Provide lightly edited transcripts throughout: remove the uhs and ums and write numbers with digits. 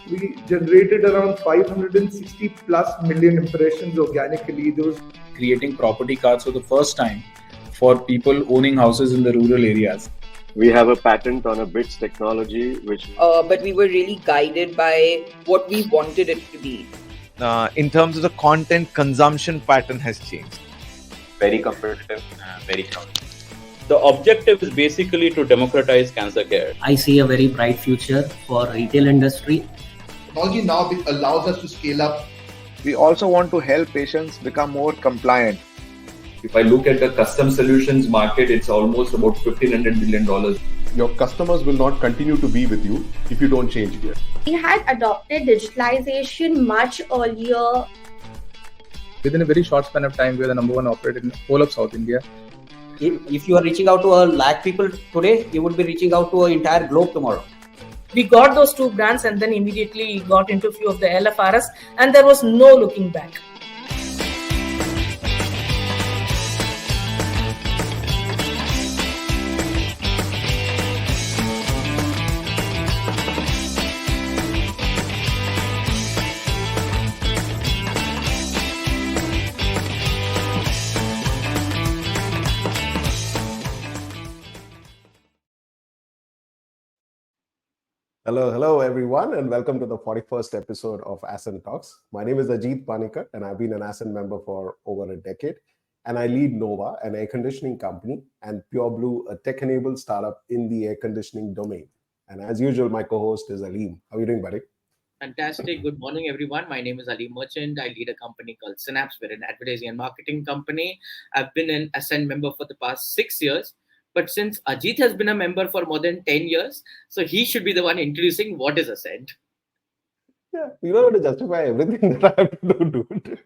We generated around 560 plus million impressions organically. Those creating property cards for the first time for people owning houses in the rural areas. We have a patent on a bits technology, which. But we were really guided by what we wanted it to be. In terms of the content consumption pattern has changed. Very competitive, very crowded. The objective is basically to democratize cancer care. I see a very bright future for retail industry. Technology now allows us to scale up. We also want to help patients become more compliant. If I look at the custom solutions market, it's almost about $1,500 billion. Your customers will not continue to be with you if you don't change here. We had adopted digitalization much earlier. Within a very short span of time, we are the number one operator in the whole of South India. If you are reaching out to a lakh people today, you would be reaching out to an entire globe tomorrow. We got those two brands and then immediately got into a few of the LFRs and there was no looking back. Hello everyone, and welcome to the 41st episode of ASCENT Talks. My name is Ajit Panikar, and I've been an ASCENT member for over a decade. And I lead Nova, an air conditioning company, and Pure Blue, a tech-enabled startup in the air conditioning domain. And as usual, my co-host is Aleem. How are you doing, buddy? Fantastic. Good morning, everyone. My name is Ali Merchant. I lead a company called Synapse. We're an advertising and marketing company. I've been an ASCENT member for the past 6 years. But since Ajit has been a member for more than 10 years, so he should be the one introducing what is ASCENT. Yeah, you don't have to justify everything that I have to do, dude.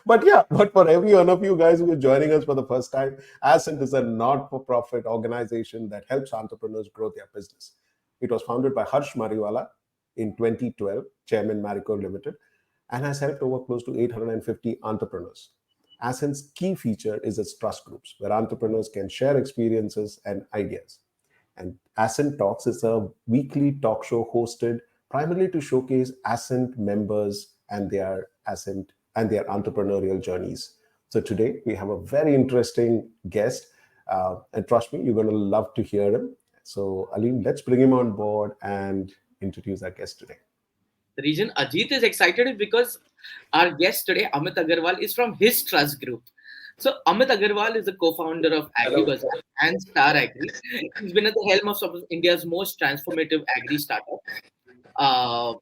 But for every one of you guys who are joining us for the first time, ASCENT is a not-for-profit organization that helps entrepreneurs grow their business. It was founded by Harsh Mariwala in 2012, Chairman Marico Ltd, and has helped over close to 850 entrepreneurs. ASCENT's key feature is its trust groups, where entrepreneurs can share experiences and ideas. And ASCENT Talks is a weekly talk show hosted primarily to showcase ASCENT members and their ASCENT and their entrepreneurial journeys. So today we have a very interesting guest, and trust me, you're going to love to hear him. So Aleem, let's bring him on board and introduce our guest today. The reason Ajit is excited is because our guest today, Amith Agarwal, is from his trust group. So Amith Agarwal is the co-founder of AgriBazaar and Star Agri. He's been at the helm of some of India's most transformative agri startup.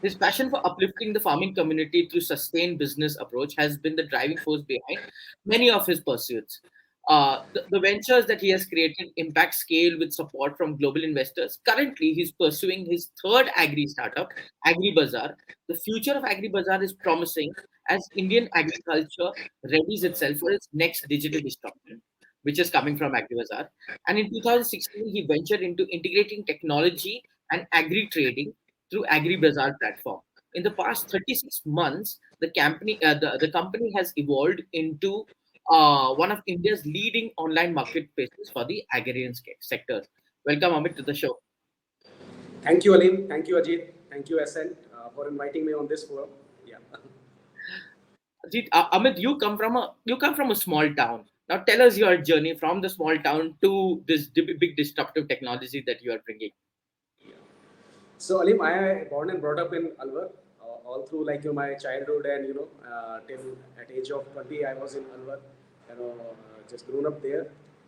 His passion for uplifting the farming community through sustained business approach has been the driving force behind many of his pursuits. The ventures that he has created impact scale with support from global investors. Currently, he's pursuing his third agri startup, AgriBazaar. The future of AgriBazaar is promising as Indian agriculture readies itself for its next digital disruption, which is coming from AgriBazaar. And in 2016, he ventured into integrating technology and agri-trading through AgriBazaar platform. In the past 36 months, the company has evolved into one of India's leading online marketplaces for the agrarian sector. Welcome, Amith, to the show. Thank you, Aleem. Thank you, Ajit. Thank you, ASCENT, for inviting me on this forum. Yeah. Ajit, Amith, you come from a small town. Now, tell us your journey from the small town to this big disruptive technology that you are bringing. Yeah. So, Aleem, I born and brought up in Alwar. All through my childhood and till at age of 20 I was in Alwar, just grown up there,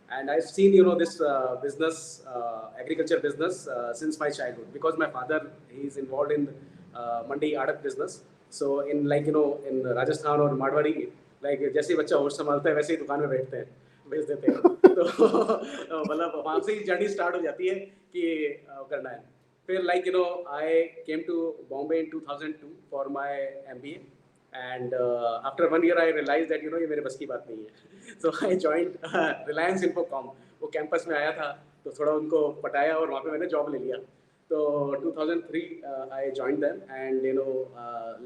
and I've seen this business, agriculture business since my childhood, because my father, he's involved in mandi adak business. So in in Rajasthan or Marwari, जैसे बच्चा होश संभालता है वैसे ही दुकान में बैठते हैं, बेच देते हैं. तो मतलब वहाँ से ही जर्नी स्टार्ट हो जाती है कि करना है. Feel I came to Bombay in 2002 for my MBA, and after 1 year I realized that ये मेरे बस की बात नहीं है. So I joined Reliance Infocom. वो कैंपस में आया था तो थोड़ा उनको पटाया और वहाँ पे मैंने जॉब ले लिया. So 2003 I joined them and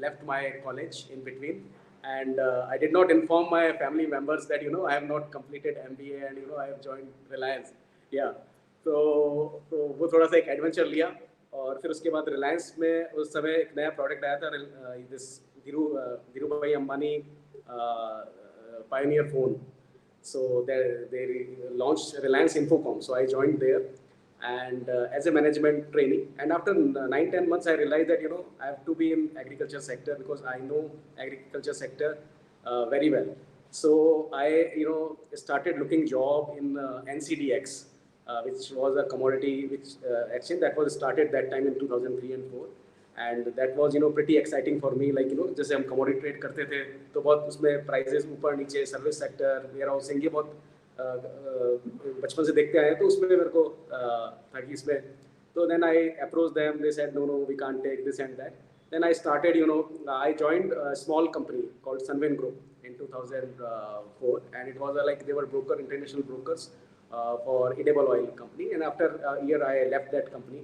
left my college in between, and I did not inform my family members that I have not completed MBA and I have joined Reliance. Yeah. तो वो थोड़ा सा एक adventure लिया और फिर उसके बाद रिलायंस में उस समय एक नया प्रोडक्ट आया था, दिस धीरू भाई Ambani Pioneer phone. So they launched Reliance Infocom. So I joined there and as a management trainee. And after 9-10 months, I realized that I have to be in agriculture sector because I know agriculture sector very well. So I started looking job in NCDX, which was a commodity exchange that was started that time in 2003 and 4. And that was pretty exciting for me, like जैसे हम commodity trade करते थे तो बहुत उसमें prices ऊपर नीचे, service sector, warehousing ये बहुत बचपन से देखते आए, तो उसमें मेरे को था कि इसमें, तो then I approached them, they said no we can't take this and that. Then I started, I joined a small company called Sunwin Group in 2004, and it was like they were international brokers for edible oil company. And after a year I left that company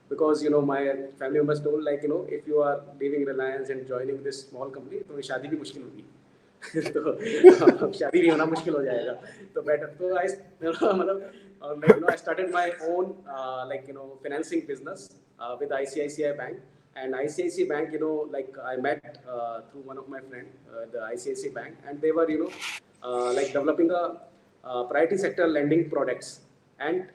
because my family members told, like if you are leaving Reliance and joining this small company तो शादी भी मुश्किल होगी तो शादी भी होना मुश्किल हो जाएगा, तो better, तो I मतलब I started my own financing business with ICICI Bank. And ICICI Bank, like I met through one of my friend, the ICICI Bank, and they were like developing a priority sector lending products and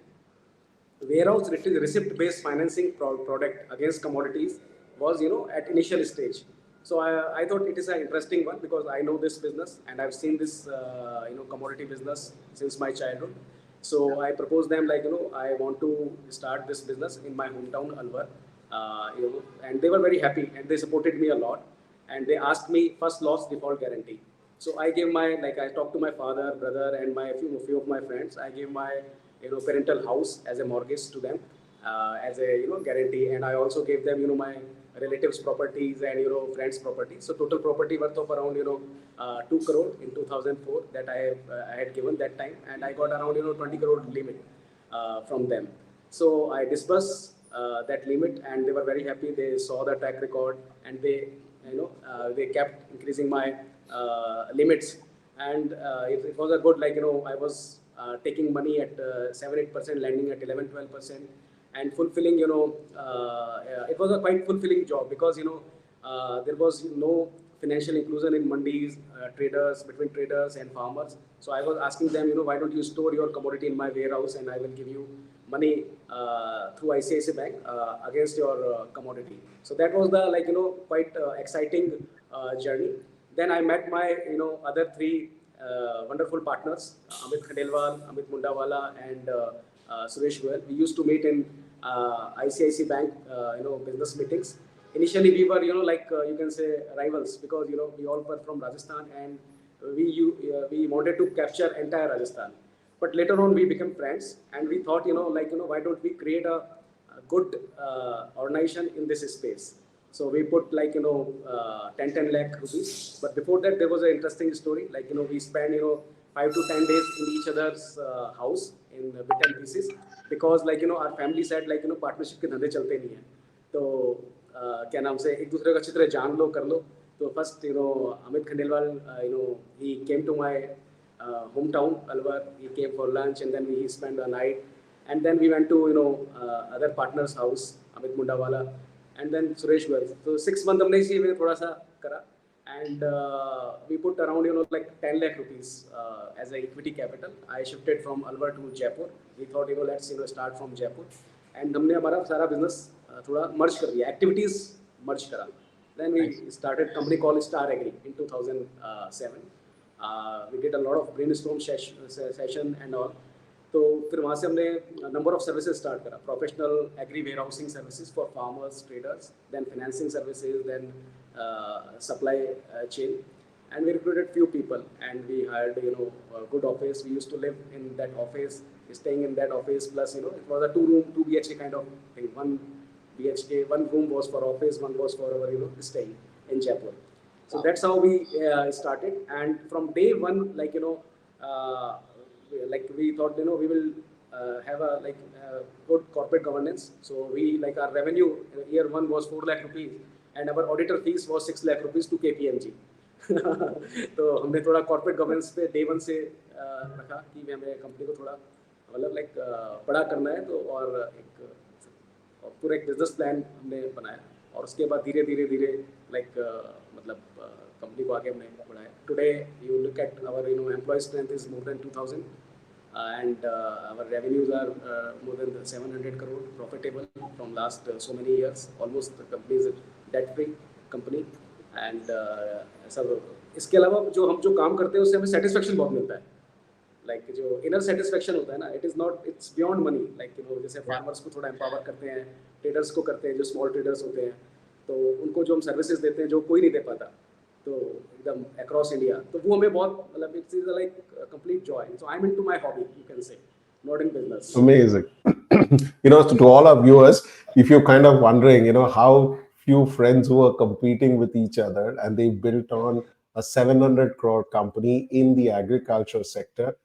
warehouse receipt-based financing product against commodities was, at initial stage. So I thought it is an interesting one because I know this business and I've seen this, commodity business since my childhood. So I proposed them, like, I want to start this business in my hometown, Alwar. And they were very happy and they supported me a lot. And they asked me first loss default guarantee. So I gave my, I talked to my father, brother, and my few of my friends. I gave my parental house as a mortgage to them as a guarantee, and I also gave them my relatives' properties and friends' properties. So total property worth of around 2 crore in 2004 that I had given that time, and I got around 20 crore limit from them. So I disbursed that limit, and they were very happy. They saw the track record, and they they kept increasing my limits, and it was a good, I was taking money at 7-8%, lending at 11-12%, and fulfilling, it was a quite fulfilling job because, there was no financial inclusion in mandis, traders, between traders and farmers. So I was asking them, why don't you store your commodity in my warehouse and I will give you money through ICICI Bank against your commodity. So that was the, quite exciting journey. Then I met my, other three wonderful partners, Amith Khandelwal, Amit Mundawala, and Suresh Goyal. We used to meet in ICICI Bank, business meetings. Initially, we were, you can say rivals because, we all were from Rajasthan and we wanted to capture entire Rajasthan. But later on, we became friends and we thought, why don't we create a good organization in this space? So we put 10 lakh rupees. But before that, there was an interesting story. We spent 5 to 10 days in each other's house in bits and pieces because our family said partnership के धंधे चलते नहीं हैं. तो क्या नाम से एक दूसरे को अच्छी तरह जान लो कर लो. तो first Amit Khandelwal he came to my hometown Alwar. He came for lunch and then he spent the night. And then we went to other partner's house, Amit Mundawala. And then Suresh Goyal. So 6 months हमने इसी में थोड़ा सा करा, and we put around 10 lakh rupees as a equity capital. I shifted from Alwar to Jaipur. We thought let's start from Jaipur, and हमने हमारा सारा business थोड़ा merge कर दिया, activities merge करा. Then we started a company called Star Agri in 2007. We did a lot of brainstorm session and all. तो फिर वहाँ से हमने number of services start करा, professional agri warehousing services for farmers, traders, then financing services, then supply chain, and we recruited few people and we hired a good office. We used to live in that office, staying in that office, plus it was a 2 BHK kind of thing. 1 BHK, 1 room was for office, 1 was for our staying in Jaipur. So that's how we started, and from day one, we thought we will have a good corporate governance. So we our revenue year 1 was 4 lakh rupees and our auditor fees was 6 lakh rupees to KPMG. तो हमने थोड़ा corporate governance पे day 1 से रखा कि हमें company को थोड़ा मतलब लाइक बड़ा करना है, तो और पूरा एक बिजनेस प्लान हमने बनाया, और उसके बाद धीरे धीरे लाइक मतलब कंपनी को आगे हमने बढ़ाया. Today you look at our employ strength is more than 2000 and our revenues are more than 700 crore profitable from last so many years. Almost the company is a debt free company and सब. इसके अलावा जो काम करते हैं उससे हमें satisfaction बहुत मिलता है. लाइक जो इनर सेटिस्फेक्शन होता है ना, इट्स बियॉन्ड मनी. लाइक जैसे फार्मर्स को थोड़ा एम्पावर करते हैं, ट्रेडर्स को करते हैं, जो स्मॉल ट्रेडर्स होते हैं, तो उनको जो हम सर्विसेज देते हैं जो कोई नहीं दे पाता, तो एकदम अक्रॉस इंडिया, तो वो हमें बहुत मतलब it's is like complete Joy. So I am into my hobby, you can say, not in business. Amazing. To all our viewers, if you're kind of wondering, how few friends who are competing with each other and they built on a 700 crore company in the agriculture sector,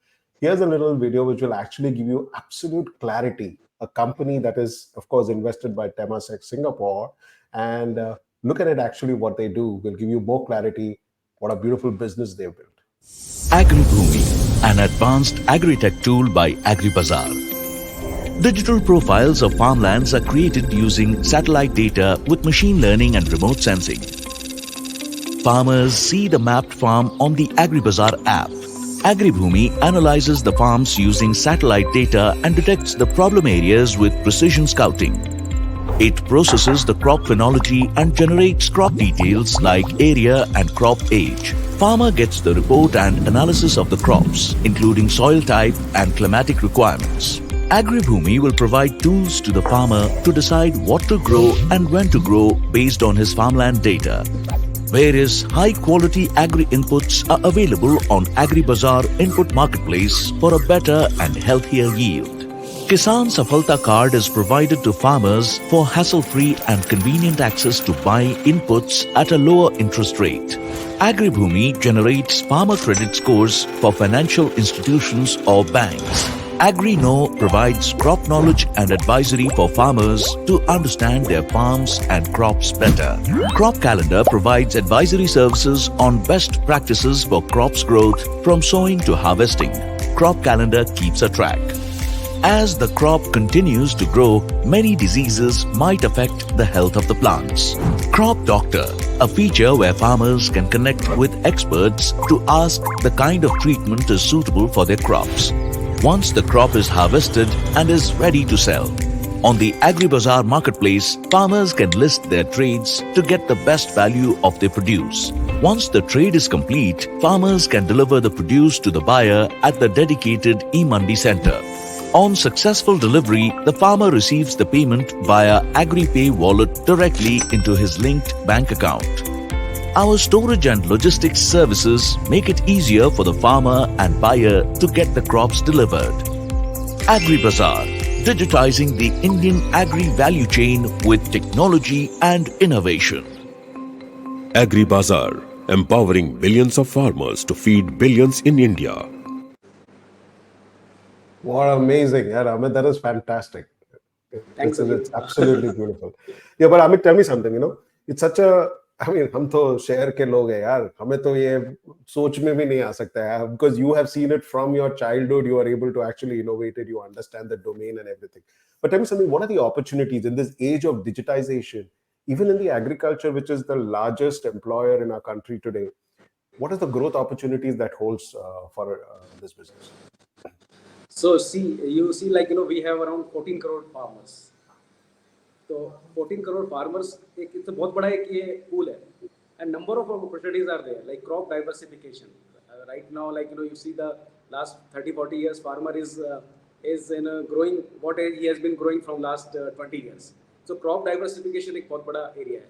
here's a little video which will actually give you absolute clarity. A company that is, of course, invested by Temasek Singapore, and look at it actually what they do will give you more clarity. What a beautiful business they've built. AgriBoomi, an advanced agri-tech tool by AgriBazaar. Digital profiles of farmlands are created using satellite data with machine learning and remote sensing. Farmers see the mapped farm on the AgriBazaar app. AgriBoomi analyzes the farms using satellite data and detects the problem areas with precision scouting. It processes the crop phenology and generates crop details like area and crop age. Farmer gets the report and analysis of the crops, including soil type and climatic requirements. AgriBoomi will provide tools to the farmer to decide what to grow and when to grow based on his farmland data. Various high-quality agri inputs are available on AgriBazaar Input Marketplace for a better and healthier yield. Kisan Safalta Card is provided to farmers for hassle-free and convenient access to buy inputs at a lower interest rate. AgriBoomi generates farmer credit scores for financial institutions or banks. AgriKnow provides crop knowledge and advisory for farmers to understand their farms and crops better. Crop Calendar provides advisory services on best practices for crops growth from sowing to harvesting. Crop Calendar keeps a track. As the crop continues to grow, many diseases might affect the health of the plants. Crop Doctor, a feature where farmers can connect with experts to ask the kind of treatment is suitable for their crops. Once the crop is harvested and is ready to sell, on the AgriBazaar marketplace, farmers can list their trades to get the best value of their produce. Once the trade is complete, farmers can deliver the produce to the buyer at the dedicated e-Mandi center. On successful delivery, the farmer receives the payment via AgriPay wallet directly into his linked bank account. Our storage and logistics services make it easier for the farmer and buyer to get the crops delivered. AgriBazaar, digitizing the Indian agri value chain with technology and innovation. AgriBazaar, empowering billions of farmers to feed billions in India. What amazing, yeah, Amit, that is fantastic. Thanks. It's absolutely beautiful. Yeah, but Amit, tell me something, it's such a, हम तो शहर के लोग हैं यार, हमें तो ये सोच में भी नहीं आ सकता है, because you have seen it from your childhood, you are able to actually innovate it, you understand the domain and everything. But tell me something, what are the opportunities in this age of digitization, even in the agriculture, which is the largest employer in our country today? What is the growth opportunities that holds for this business? So you see, we have around 14 crore farmers. So 14 crore farmers, it's a बहुत बड़ा एक ये pool है, and number of opportunities are there, like crop diversification. Right now, you see the last 30-40 years, farmer is in growing what he has been growing from last 20 years. So crop diversification एक बहुत बड़ा area है.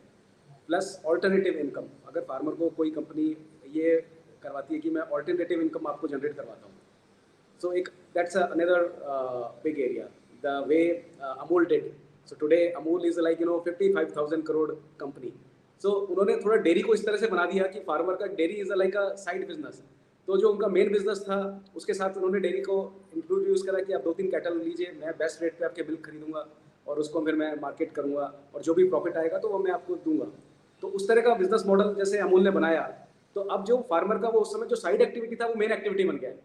Plus alternative income. अगर farmer को कोई company ये करवाती है कि मैं alternative income आपको generate करवाता हूँ. So that's another big area. The way Amul did. So today Amul is 55,000 crore company. So उन्होंने थोड़ा डेयरी को इस तरह से बना दिया कि फार्मर का dairy is like a side business. तो जो उनका मेन बिजनेस था उसके साथ उन्होंने डेयरी को इंट्रोड्यूस करा कि आप 2-3 कैटल लीजिए, मैं बेस्ट रेट पे आपके मिल्क खरीदूंगा और उसको फिर मैं मार्केट करूंगा और जो भी प्रॉफिट आएगा तो वो मैं आपको दूंगा. तो उस तरह का बिजनेस मॉडल जैसे अमूल ने बनाया, तो अब जो फार्मर का वो उस समय जो साइड एक्टिविटी था वो मेन एक्टिविटी बन गया है.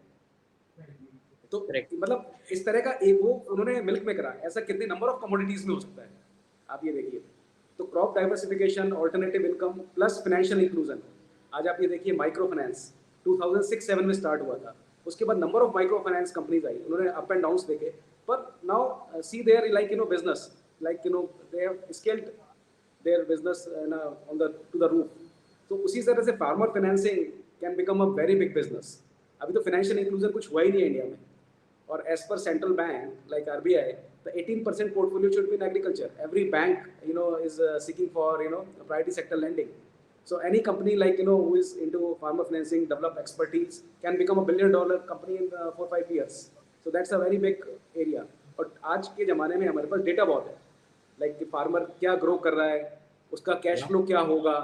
तो मतलब इस तरह का एक वो उन्होंने मिल्क में करा, ऐसा कितने नंबर ऑफ कमोडिटीज में हो सकता है, आप ये देखिए। तो crop diversification, alternative income plus financial inclusion. आज आप ये देखिए माइक्रो फाइनेंस 2006-7 में स्टार्ट हुआ था, उसके बाद number of micro finance companies आई, उन्होंने अप एंड डाउन्स देखे, पर now see their like business, like they have scaled their business on the to the roof. तो उसी तरह से farmer financing can become a very big business. अभी तो फाइनेंशियल इंक्लूजन कुछ हुआ ही नहीं है इंडिया में, और एज पर central bank like RBI, the 18% portfolio should be in agriculture. Every bank, is seeking for, priority sector lending. So any company like, who is into farmer financing, develop expertise, can become $1 billion company in 4-5 years. So that's a very big area. और आज के ज़माने में हमारे पास data बहुत है, like कि farmer क्या ग्रो कर रहा है, उसका कैश फ्लो क्या होगा,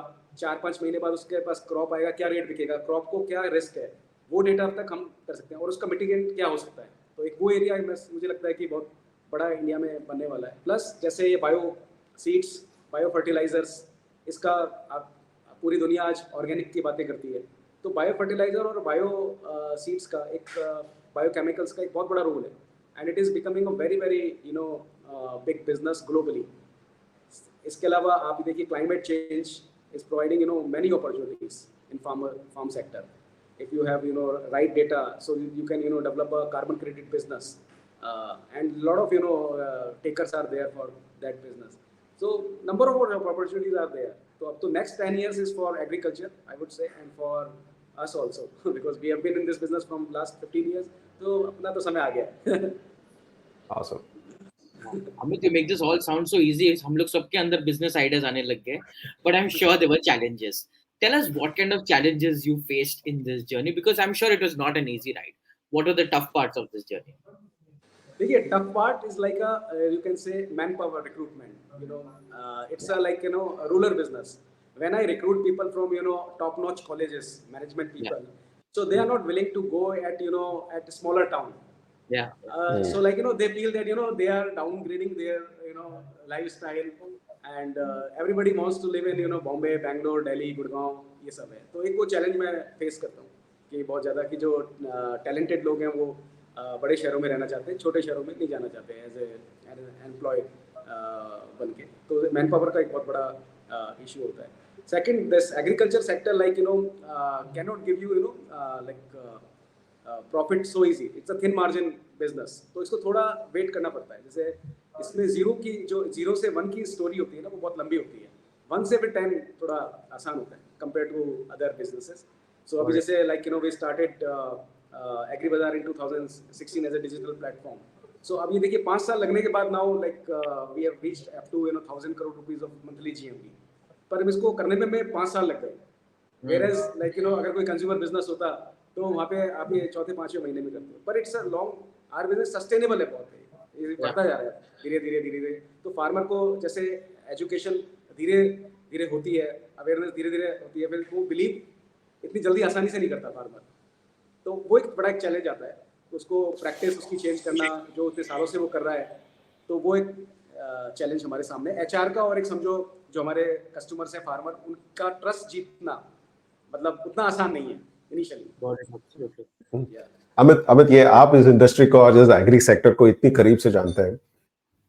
4-5 महीने बाद उसके पास क्रॉप आएगा, क्या रेट बिकेगा, क्रॉप को क्या रिस्क है, वो डेटा अब तक हम कर सकते हैं, और उसका मिटिगेंट क्या हो सकता है। तो एक वो एरिया मुझे लगता है कि बहुत बड़ा इंडिया में बनने वाला है। प्लस जैसे ये बायो सीड्स, बायो फर्टिलाइजर्स, इसका पूरी दुनिया आज ऑर्गेनिक की बातें करती है, तो बायो फर्टिलाइजर और बायो सीड्स का एक बायो केमिकल्स का एक बहुत बड़ा रोल है, and it is becoming a very very big business globally. इसके अलावा आप देखिए climate change is providing many opportunities in farm sector. If you have right data, so you can develop a carbon credit business, and lot of takers are there for that business. So number of opportunities are there. So up to next 10 years is for agriculture, I would say, and for us also because we have been in this business from last 15 years. तो अपना तो समय आ गया। Awesome. Amit, you make this all sound so easy. हम लोग सबके अंदर business ideas आने लग गए, but I'm sure there were challenges. Tell us what kind of challenges you faced in this journey, because I'm sure it was not an easy ride. What are the tough parts of this journey? देखिए tough part is like a you can say manpower recruitment. It's a like a rural business. When I recruit people from top notch colleges, management people, so they are not willing to go at at a smaller town. So like they feel that they are downgrading their lifestyle, and everybody wants to live in Bombay, Bangalore, Delhi, Gurgaon, ये सब है। तो एक वो challenge मैं face करता हूँ कि बहुत ज़्यादा कि जो टैलेंटेड लोग हैं वो बड़े शहरों में रहना चाहते हैं, छोटे शहरों में नहीं जाना चाहते हैं एज ए एम्प्लॉय बन के। तो मैन पावर का एक बहुत बड़ा इशू होता है। Second, this agriculture sector like can not give you like profit so easy, it's a thin margin business, तो इसको थोड़ा वेट करना पड़ता है। जैसे इसमें जीरो से 1 की स्टोरी होती है ना, वो बहुत लंबी होती है, 1 से फिर 10 थोड़ा आसान होता है compare to other businesses. So अभी जैसे like we started AgriBazaar in 2016 as a digital platform. So अब ये देखिए 5 साल लगने के बाद now like we have reached up to 1,000 crore rupees of monthly GMV. पर इसको करने में 5 साल लग गए। Whereas like अगर कोई consumer business होता तो वहाँ पे आप ये 4-5 महीने में करते हो। पर it's a long, our business sustainable है बहुत, ये बढ़ता जा रहा है धीरे-धीरे। तो फार्मर को जैसे एजुकेशन धीरे-धीरे होती है, अवेयरनेस धीरे-धीरे होती है, फिर वो बिलीव इतनी जल्दी आसानी से नहीं करता फार्मर। तो वो एक बड़ा एक चैलेंज आता है, उसको प्रैक्टिस उसकी चेंज करना, जो उतने सालों से वो कर रहा है, तो वो एक चैलेंज हमारे सामने HR का। और एक समझो जो हमारे कस्टमर्स हैं फार्मर, उनका ट्रस्ट जीतना मतलब उतना आसान नहीं है इनिशियली। अमित, ये आप इस इंडस्ट्री को और इस एग्री सेक्टर को इतनी करीब से जानते हैं,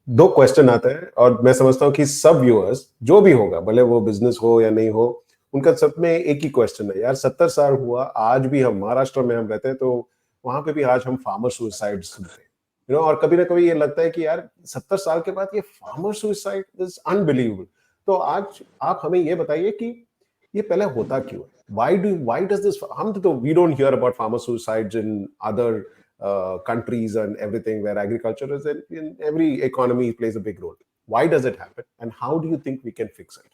2 क्वेश्चन आते हैं और मैं समझता हूँ कि सब व्यूअर्स जो भी होगा, भले वो बिजनेस हो या नहीं हो, उनका सब में एक ही क्वेश्चन है। यार 70 साल हुआ, आज भी हम महाराष्ट्र में हम रहते हैं, तो वहां पे भी आज हम फार्मर सुसाइड सुनते हैं, और कभी ना कभी ये लगता है कि यार 70 साल के बाद ये फार्मर सुसाइड इज अनबिलीवेबल। तो आज आप हमें ये बताइए कि ये पहले होता क्यों है? Why does this? We don't hear about farmer suicides in other countries and everything where agriculture is in every economy plays a big role. Why does it happen, and how do you think we can fix it?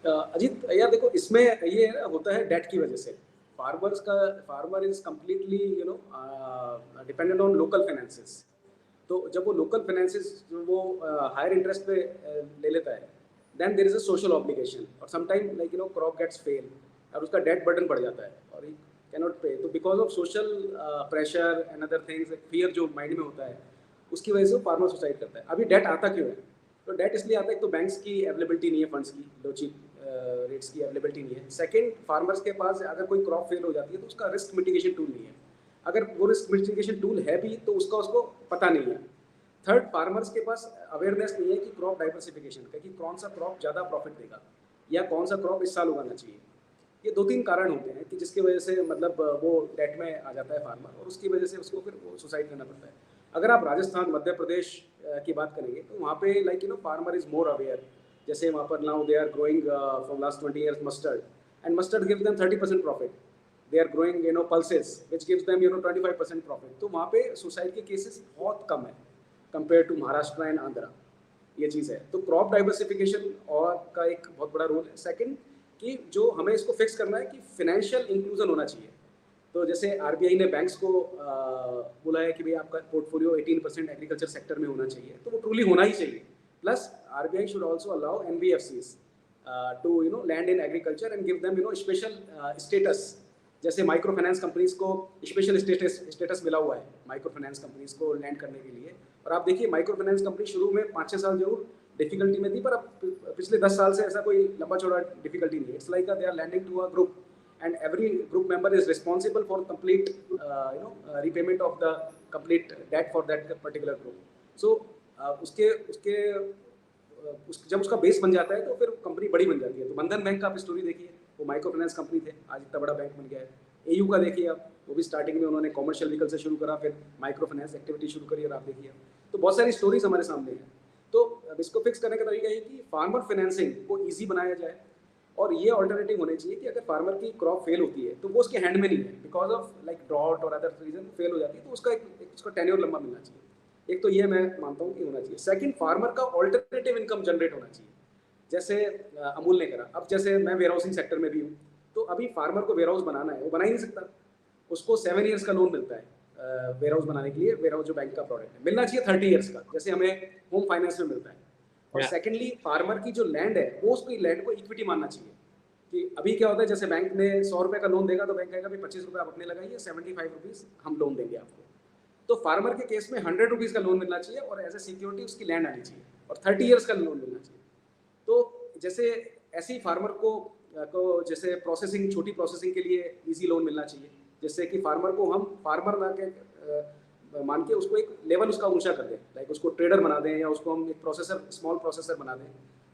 Ajit यार देखो, इसमें ये होता है date की वजह से। Farmer is completely dependent on local finances. तो जब वो लोकल फाइनेंसेस वो हायर इंटरेस्ट पे ले लेता है, then there is a social obligation, और sometime like crop gets fail और उसका डेट बर्डन बढ़ जाता है और ही कैन नॉट पे। तो because of social pressure and other things, fear जो माइंड में होता है, उसकी वजह से फार्मर सुसाइड करता है। अभी डेट आता क्यों है? तो डेट इसलिए आता है, एक तो बैंक्स की अवेलेबिलिटी नहीं है, फंड्स की लो चीप रेट्स की अवेलेबिलिटी नहीं है। सेकंड, फार्मर्स के पास अगर कोई क्रॉप फेल हो जाती है तो उसका रिस्क मिटिगेशन टूल नहीं है। अगर वो रिस्क मिटिगेशन टूल है भी तो उसको पता नहीं है। थर्ड, फार्मर्स के पास अवेयरनेस नहीं है कि क्रॉप डाइवर्सिफिकेशन का, कि कौन सा क्रॉप ज़्यादा प्रॉफिट देगा या कौन सा क्रॉप इस साल उगाना चाहिए। ये 2-3 कारण होते हैं कि जिसकी वजह से मतलब वो डेट में आ जाता है फार्मर, और उसकी वजह से उसको फिर वो सुसाइड करना पड़ता है। अगर आप राजस्थान, मध्य प्रदेश की बात करेंगे तो वहाँ पे like farmer is more aware. जैसे वहाँ पर now they are growing from last 20 years mustard, and mustard gives them 30% profit. They are growing pulses which gives them 25% profit. तो वहाँ पे सुसाइड के केसेस बहुत कम है compare to Maharashtra and Andhra, ये चीज़ है। तो क्रॉप डाइवर्सिफिकेशन और का एक बहुत बड़ा रोल है। सेकंड, कि जो हमें इसको फिक्स करना है कि फिनेंशियल इंक्लूजन होना चाहिए। तो जैसे आरबीआई ने बैंक्स को बोला है कि भाई आपका पोर्टफोलियो 18% एग्रीकल्चर सेक्टर में होना चाहिए, तो वो ट्रूली होना ही चाहिए। Plus RBI should also allow NBFCs to lend in agriculture and give them special status. जैसे माइक्रो फाइनेंस कंपनीज को स्पेशल स्टेटस मिला हुआ है माइक्रो फाइनेंस कंपनीज को लैंड करने के लिए। और आप देखिए माइक्रो फाइनेंस कंपनी शुरू में 5-6 साल जरूर डिफिकल्टी में थी, पर अब पिछले 10 साल से ऐसा कोई लंबा चौड़ा डिफिकल्टी नहीं है। It's like they are lending to a group and every group member is responsible for complete repayment of the complete debt for that particular group. So जब उसका बेस बन जाता है तो फिर कंपनी बड़ी बन जाती है। तो बंधन बैंक का आप स्टोरी देखिए, वो माइक्रो फाइनेंस कंपनी थे, आज इतना बड़ा बैंक बन गया है। एयू का देखिए आप, वो भी स्टार्टिंग में उन्होंने कॉमर्शियल व्हीकल से शुरू करा, फिर माइक्रो फाइनेंस एक्टिविटी शुरू करी, और आप देखिए तो बहुत सारी स्टोरीज हमारे सामने है। तो इसको फिक्स करने का तरीका है कि फार्मर फाइनेंसिंग को ईजी बनाया जाए, और ये ऑल्टरनेटिव होने चाहिए कि अगर फार्मर की क्रॉप फेल होती है तो वो उसके हैंड में नहीं है, बिकॉज ऑफ लाइक ड्रॉट और अदर रीजन फेल हो जाती है, तो उसका उसका टेन्योर लंबा मिलना चाहिए। एक तो ये मैं मानता हूँ कि होना चाहिए। सेकंड, फार्मर का ऑल्टरनेटिव इनकम जनरेट होना चाहिए, जैसे अमूल ने करा। अब जैसे मैं वेयर हाउसिंग सेक्टर में भी हूँ, तो अभी फार्मर को वेयर हाउस बनाना है, वो बना ही नहीं सकता। उसको 7 years का लोन मिलता है वेयर हाउस बनाने के लिए। वेयर हाउस जो बैंक का प्रोडक्ट है, मिलना चाहिए 30 years का, जैसे हमें होम फाइनेंस में मिलता है। और सेकेंडली, फार्मर की जो लैंड है वो उसको लैंड को इक्विटी मानना चाहिए। कि अभी क्या होता है, जैसे बैंक ने 100 रुपये का लोन देगा तो बैंक कहेगा भाई 25 रुपये आप अपने लगाइए, 75 रुपीज़ हम लोन देंगे आपको। तो फार्मर के केस में 100 रुपीज़ का लोन मिलना चाहिए, और एज ए सिक्योरिटी उसकी लैंड आनी चाहिए, और 30 years का लोन मिलना चाहिए। तो जैसे ऐसे ही फार्मर को जैसे प्रोसेसिंग, छोटी प्रोसेसिंग के लिए ईजी लोन मिलना चाहिए, जिससे कि फार्मर को हम फार्मर ना के मान के उसको एक लेवल उसका ऊंचा कर दें, लाइक उसको ट्रेडर बना दें, या उसको हम एक प्रोसेसर, स्मॉल प्रोसेसर बना दें।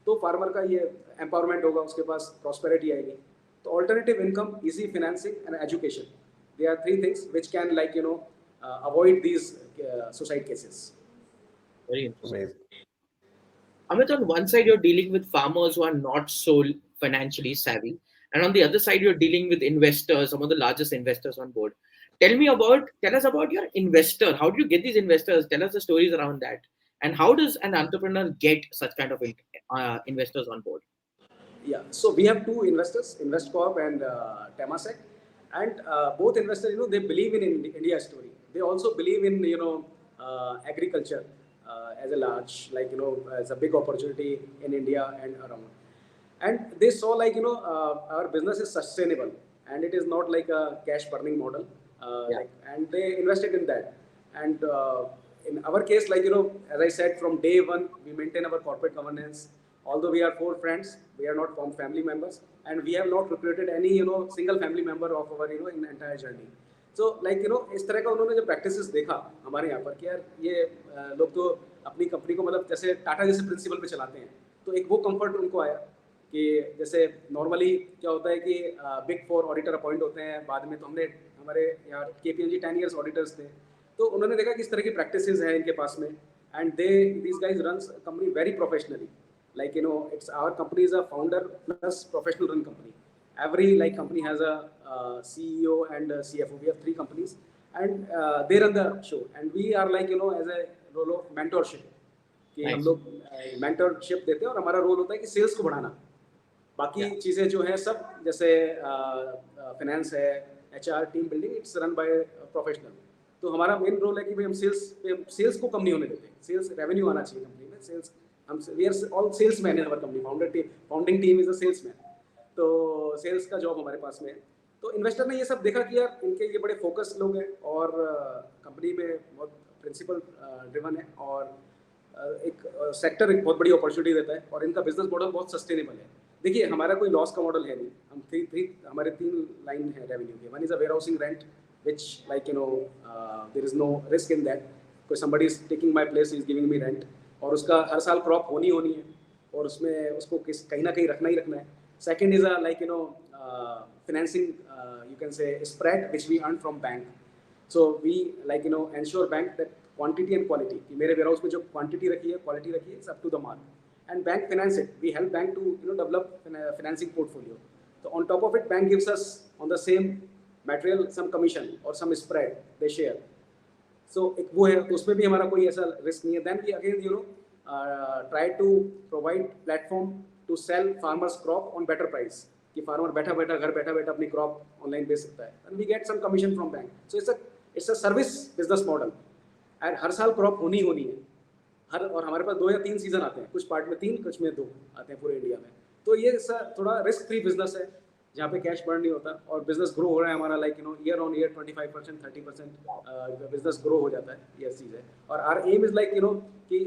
तो फार्मर का ये एम्पावरमेंट होगा, उसके पास प्रॉस्पेरिटी आएगी। तो alternative income, easy financing and education, they are 3 things which can avoid these suicide cases. Very interesting. Amit, on one side you're dealing with farmers who are not so financially savvy, and on the other side you're dealing with investors, some of the largest investors on board. Tell us about your investor. How do you get these investors? Tell us the stories around that. And how does an entrepreneur get such kind of investors on board? Yeah, so we have 2 investors, InvestCorp and Temasek, and both investors, they believe in India story. They also believe in agriculture as a large, as a big opportunity in India and around. And they saw our business is sustainable and it is not like a cash burning model. And they invested in that. And in our case, as I said, from day one, we maintain our corporate governance. Although we are 4 friends, we are not family members, and we have not recruited any, single family member of our, in the entire journey. So, इस तरह का उन्होंने जो practices देखा हमारे यहाँ पर कि यार ये लोग तो अपनी कंपनी को मतलब जैसे टाटा जैसे प्रिंसिपल पे चलाते हैं, तो एक वो कंफर्ट उनको आया कि जैसे नॉर्मली क्या होता है कि बिग 4 ऑडिटर अपॉइंट होते हैं बाद में। तो हमने हमारे यहाँ KPMG 10 years ऑडिटर्स थे, तो उन्होंने देखा कि इस तरह की प्रैक्टिसेस हैं इनके पास में, and these guys runs company very professionally. It's our company is a founder plus professional run company. Every company has a CEO and a CFO. We have 3 companies, and they run the show. And we are as a role of mentorship. कि हम लोग mentorship देते हैं और हमारा role होता है कि सेल्स को बढ़ाना। बाकी चीज़ें जो हैं सब जैसे फाइनेंस है, HR, team building, it's run by professional. तो हमारा मेन रोल है कि भाई हम सेल्स को कम नहीं होने देते। सेल्स रेवेन्यू आना चाहिए कंपनी में। Sales we are all salesmen in our company. Founding team is a salesman. तो सेल्स का जॉब हमारे पास में है। तो इन्वेस्टर ने ये सब देखा कि यार इनके ये बड़े फोकस लोग हैं और कंपनी में बहुत प्रिंसिपल ड्रिवन है और एक सेक्टर एक बहुत बड़ी अपॉर्चुनिटी देता है और इनका बिजनेस मॉडल बहुत सस्टेनेबल है। देखिए हमारा कोई लॉस का मॉडल है नहीं। हम हमारे 3 लाइन है रेवेन्यू के। One is a warehousing rent, which there is no risk in that because somebody is taking my place, is giving me rent, और उसका हर साल क्रॉप होनी है और उसमें उसको कहीं ना कहीं रखना ही रखना है. Second is financing, you can say spread which we earn from bank. So we ensure bank that quantity and quality. कि मेरे warehouse में जो quantity रखी है, quality रखी है, it's up to the mark. And bank finance it. We help bank to develop financing portfolio. So on top of it, bank gives us on the same material some commission or some spread they share. So वो है, तो उसमें भी हमारा कोई ऐसा risk नहीं है. Then we again try to provide platform to sell farmers crop on better price. कि farmer घर बैठा अपनी crop online बेच सकता है. And we get some commission from bank. So it's a service business model. And हर साल crop होनी है. और हमारे पास 2 या 3 सीजन आते हैं, कुछ पार्ट में 3, कुछ में 2 आते हैं पूरे इंडिया में. तो ये थोड़ा रिस्क फ्री बिजनेस है जहाँ पे कैश बर्न नहीं होता और बिजनेस ग्रो हो रहा है हमारा year on year 25% 30% business grow हो जाता है. ये चीज़ है. और आर एम इज कि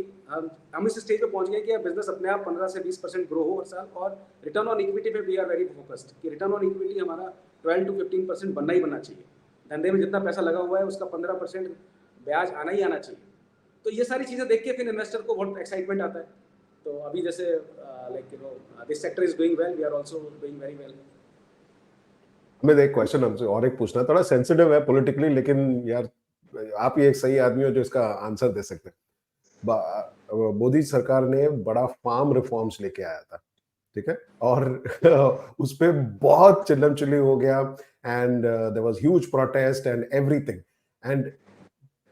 हम इस स्टेज पे पहुंच गए कि बिजनेस अपने आप 15 से 20% ग्रो हो हर साल. और रिटर्न ऑन इक्विटी पे वी आर वेरी फोकस्ड कि रिटर्न ऑन इक्विटी हमारा 12 to 15% बनना ही बनना चाहिए. धंधे में जितना पैसा लगा हुआ है उसका 15% ब्याज आना ही आना चाहिए. तो ये सारी चीज़ें देख के फिर इन्वेस्टर को बहुत एक्साइटमेंट आता है. तो अभी जैसे this sector is doing well, we are also doing very well. मैं एक क्वेश्चन हमसे और एक पूछना, थोड़ा सेंसिटिव है पॉलिटिकली, लेकिन यार आप ही एक सही आदमी हो जो इसका आंसर दे सकते हैं. मोदी सरकार ने बड़ा फार्म रिफॉर्म्स लेके आया था, ठीक है, और उस पे बहुत चिल्लम चिल्ली हो गया and there was huge protest and everything. And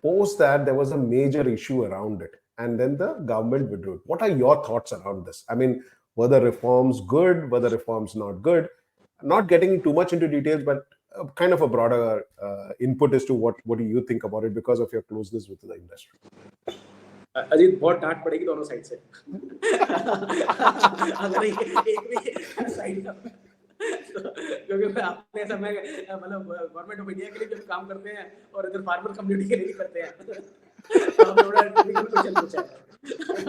post that there was a major issue around it and then the government withdrew. What are your thoughts around this? I mean, were the reforms good, were the reforms not good? Not getting too much into details, but kind of a broader input as to what do you think about it because of your closeness with the industry. Ajit, बहुत डांट पड़ेगी दोनों side से. अगर एक भी side क्योंकि आपने ऐसा गवर्नमेंट ऑफ इंडिया के लिए जब काम करते हैं और इधर फार्मर कम्युनिटी के लिए भी करते हैं तो हम थोड़ा क्वेश्चन पूछा है.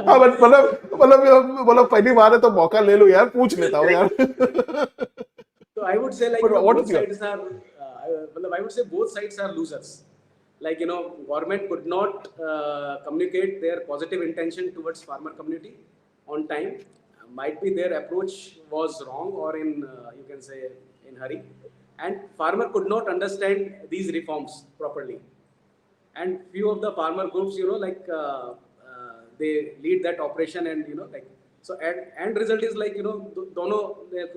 हां, मतलब पहली बार है तो मौका ले लो यार, पूछ लेता हूं यार. तो I would say both sides are I would say both sides are losers. Government could not communicate their positive intention towards farmer community on time. Might be their approach was wrong or you can say in hurry, and farmer could not understand these reforms properly. And few of the farmer groups they lead that operation and so end result is दोनों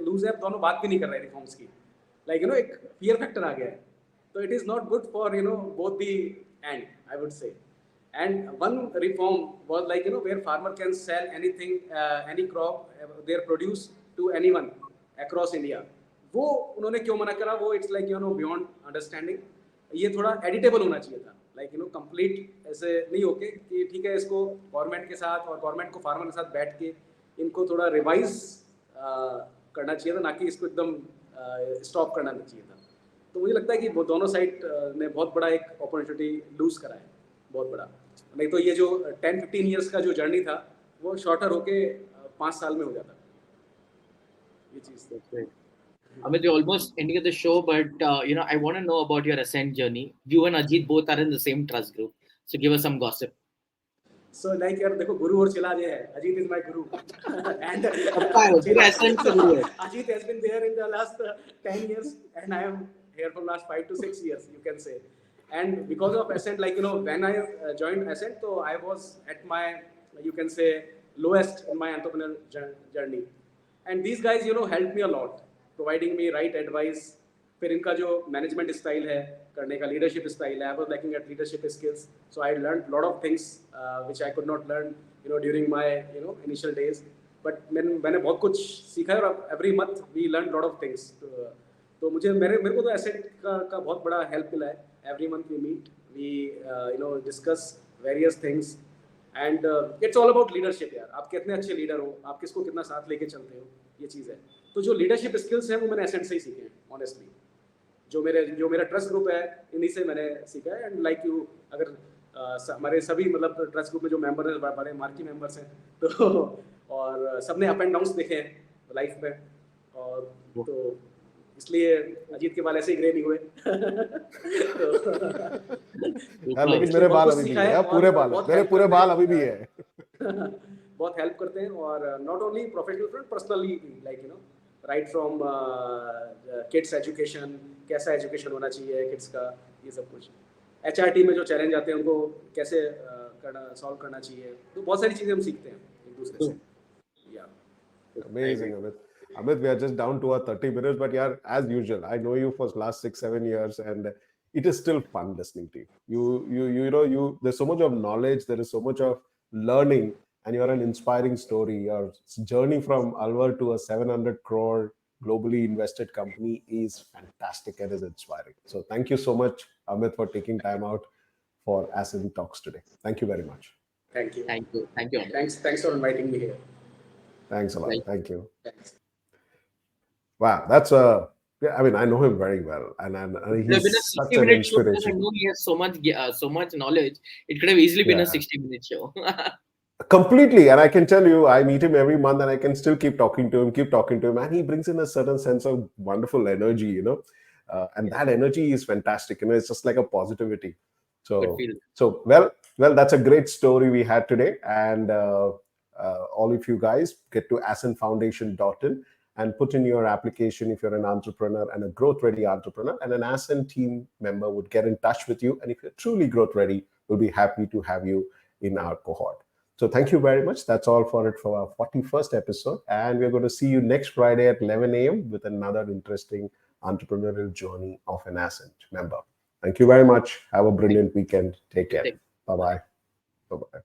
lose है, दोनों बात भी नहीं कर रहे reforms की. एक fear factor आ गया है. So it is not good for both the end, I would say. And one reform was where farmer can sell anything, any crop, their produce to anyone across India. वो उन्होंने क्यों मना करा? वो it's beyond understanding. ये थोड़ा editable होना चाहिए था. complete ऐसे नहीं होके कि ठीक है इसको गवर्नमेंट के साथ और गवर्नमेंट को फार्मर के साथ बैठ के इनको थोड़ा रिवाइज करना चाहिए था, ना कि इसको एकदम स्टॉप करना चाहिए था. तो मुझे लगता है कि वो दोनों साइड ने बहुत बड़ा एक अपॉर्चुनिटी लूज करा है, बहुत बड़ा. नहीं तो ये जो 10-15 years का जो जर्नी था वो शॉर्टर होके 5 साल में हो जाता. ये चीज. Amit, we're almost ending of the show, but I want to know about your ASCENT journey. You and Ajit both are in the same trust group, so give us some gossip. So यार देखो, गुरु और चिला है. Ajit is my guru, and Ajit has been there in the last 10 years, and I am here for last 5 to 6 years, you can say. And because of ASCENT, when I joined ASCENT, so I was at my, you can say, lowest in my entrepreneurial journey. And these guys, helped me a lot, providing me right advice. फिर इनका जो management style है, करने का leadership style है, I was lacking at leadership skills. So I learned a lot of things which I could not learn, during my, initial days. But मैंने बहुत कुछ सीखा और every month we learned a lot of things. तो मेरे को तो ASCENT का बहुत बड़ा help मिला है. Every month we meet, we discuss various things, and it's all about leadership यार. आप कितने अच्छे लीडर हो, आप किसको कितना साथ लेके चलते हो, ये चीज़ है. तो जो लीडरशिप स्किल्स हैं वो मैंने ASCENT से ही सीखे हैं, ऑनेस्टली. जो मेरा ट्रस्ट ग्रुप है इन्हीं से मैंने सीखा है. एंड अगर हमारे सभी ट्रस्ट ग्रुप में जो मेंबर हैं बड़े मार्की मेंबर्स हैं, तो और सबने अप एंड डाउन्स देखे हैं लाइफ में, और तो इसलिए अजीत के बाल ऐसे ही ग्रे नहीं हुए। लेकिन मेरे बाल अभी भी है, पूरे बाल, मेरे पूरे बाल अभी भी है। बहुत हेल्प करते हैं, और not only professional front, personally like you know right from kids education, कैसा एजुकेशन होना चाहिए किड्स का, ये सब कुछ। HRT में जो चैलेंज आते हैं उनको कैसे सॉल्व करना चाहिए, तो बहुत सारी चीजें हम सीखते हैं एक दूसरे से। Amazing, Amith. Amith, we are just down to our 30 minutes, but yeah, as usual, I know you for the last 6-7 years, and it is still fun listening to you. You know, there's so much of knowledge, there is so much of learning, and you're an inspiring story. Your journey from Alwar to a 700 crore globally invested company is fantastic and is inspiring. So thank you so much, Amith, for taking time out for ASCENT Talks today. Thank you very much. Thank you. Thank you. Thank you. Thanks for inviting me here. Thanks a lot. Thank you. Thanks. Wow, that's I mean, I know him very well, and he's such an inspiration. I know he has so much knowledge. It could have easily been a 60-minute show. Completely, and I can tell you, I meet him every month, and I can still keep talking to him, and he brings in a certain sense of wonderful energy, you know, and that energy is fantastic. You know, it's just like a positivity. So well, that's a great story we had today, and all of you guys get to ascentfoundation.in and put in your application if you're an entrepreneur and a growth ready entrepreneur, and an ASCENT team member would get in touch with you. And if you're truly growth ready, we'll be happy to have you in our cohort. So thank you very much. That's all for it for our 41st episode. And we're going to see you next Friday at 11 a.m. with another interesting entrepreneurial journey of an ASCENT member. Thank you very much. Have a brilliant weekend. Take care. Bye-bye. Bye-bye.